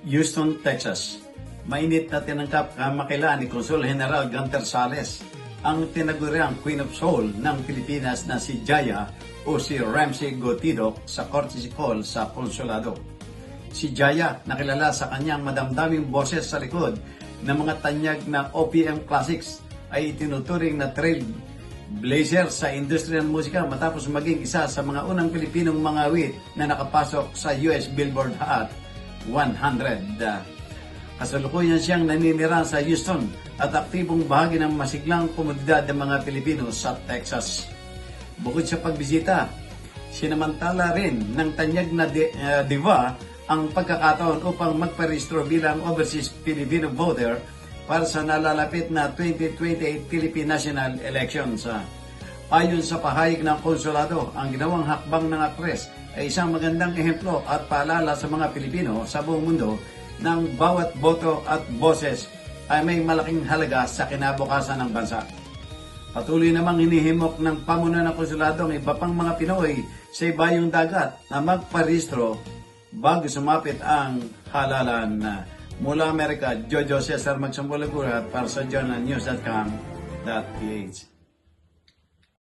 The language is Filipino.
Houston, Texas. Mainit na tinangkap kamakailan ni Consul General Gunter Sales ang tinaguriang Queen of Soul ng Pilipinas na si Jaya o si Ramsey Gotidok sa courtesy call sa konsulado. Si Jaya, nakilala sa kanyang madamdaming boses sa likod ng mga tanyag na OPM Classics, ay itinuturing na trailblazer sa industriya ng musika matapos maging isa sa mga unang Pilipinong mga awit na nakapasok sa US Billboard Hot 100. Kasalukuyan siyang naninirahan sa Houston at aktibong bahagi ng masiglang komunidad ng mga Pilipino sa Texas. Bukod sa pagbisita, sinamantala rin ng tanyag na diva ang pagkakataon upang magparehistro bilang overseas Filipino voter para sa nalalapit na 2028 Philippine National Elections. Ayon sa pahayag ng konsulado, ang ginawang hakbang ng aktres ay isang magandang ehemplo at paalala sa mga Pilipino sa buong mundo ng bawat boto at boses ay may malaking halaga sa kinabukasan ng bansa. Patuloy namang hinihimok ng pamunuan ng konsulado ang iba pang mga Pinoy sa ibayong dagat na magparehistro bago sumapit ang halalan. Mula Amerika, Jojo Cesar Magsambulag para sa journalnews.com.ph.